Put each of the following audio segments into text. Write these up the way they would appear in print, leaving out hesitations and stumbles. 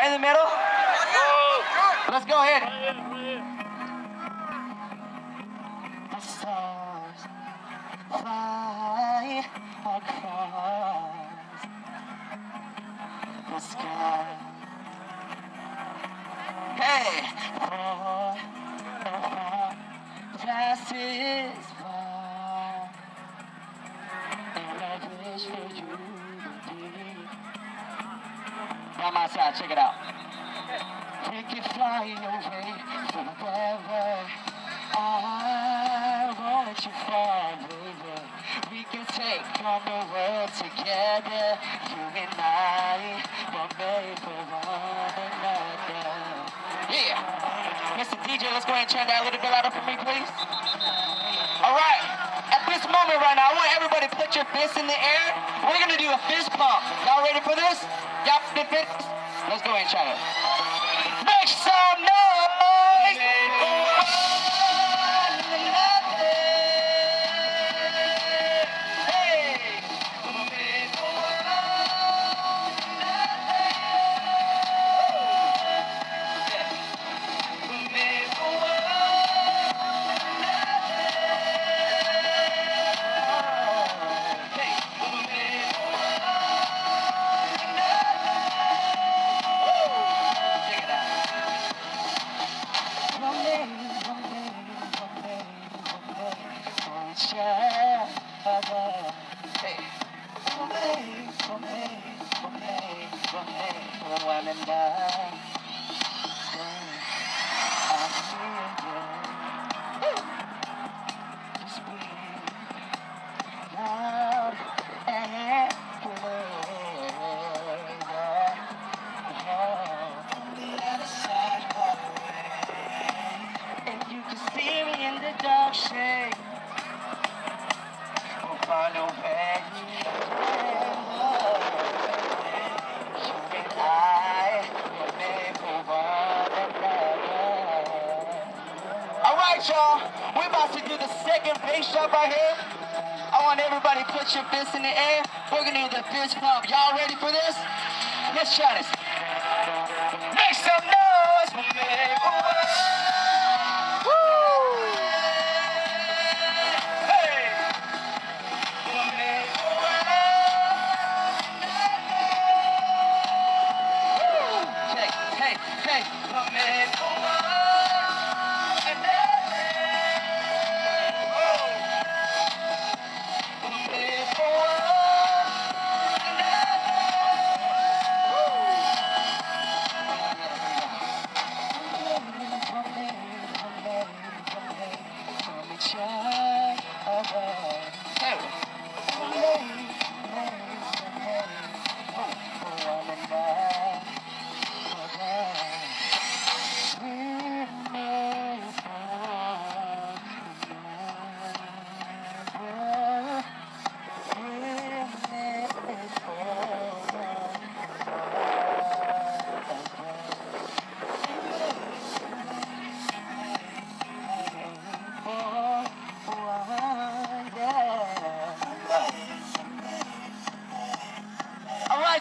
Right in the middle? Let's go ahead. The stars fly across the sky. Hey! Passes by, and I wish for you to be. Now my side, check it out. Take it flying away forever. I won't let you fall, baby. We can take on the world together. You and I were made for one another. Yeah. Mr. DJ, let's go ahead and turn that a little bit louder for me, please. All right. At this moment right now, I want everybody to put your fists in the air. We're going to do a fist pump. Y'all ready for this? Y'all fit this? Let's go ahead and try it. Make some noise! Y'all, we're about to do the second bass drop right here. I want everybody to put your fists in the air. We're gonna do the fist pump. Y'all ready for this? Let's try this. Make some noise for me. Woo! Hey! Hey, hey, hey.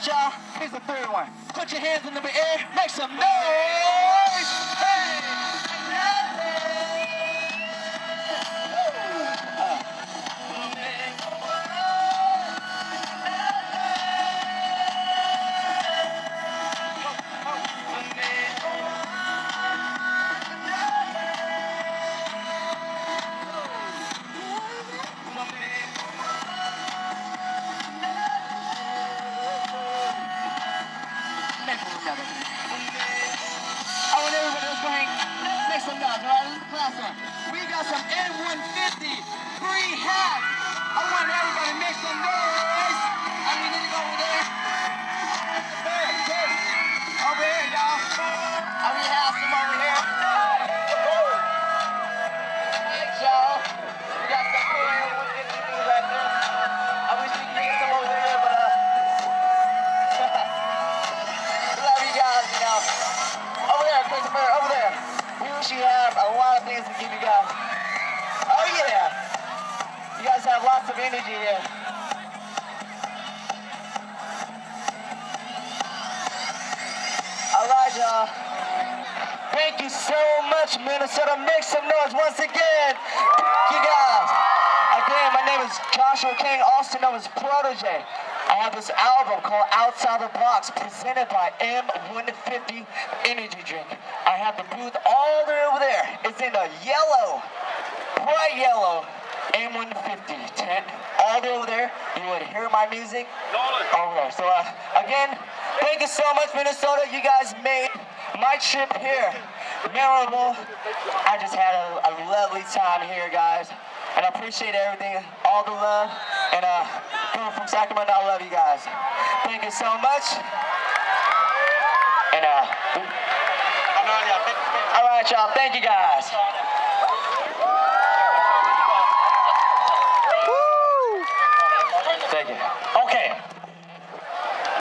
Y'all, here's the third one. Put your hands in the air, make some noise. Hey! I want everybody to make some noise, all right? This is the class one. We got some N150 free hats. I want everybody to make some noise. And we need to go over there. Over here, y'all. And we have some over here. Thanks, y'all. We got some cool N150 things right there. I wish we could get some over here, but love you guys, you know. Over there, Christopher, over there. We usually have a lot of things to give you guys. Oh yeah. You guys have lots of energy here. I love thank you so much, Minnesota. Make some noise once again. Thank you guys. Again, my name is Joshua King, also known as Proto-J. I have this album called Outside the Box, presented by M150 Energy Drink. I have the booth all the way over there. It's in a yellow, bright yellow M150 tent. All the way over there, you would hear my music over there. So again, thank you so much, Minnesota. You guys made my trip here memorable. I just had a lovely time here, guys. And I appreciate everything, all the love. And coming from Sacramento, I love you guys. Thank you so much. And all right, y'all. Thank you, guys. Woo! Thank you.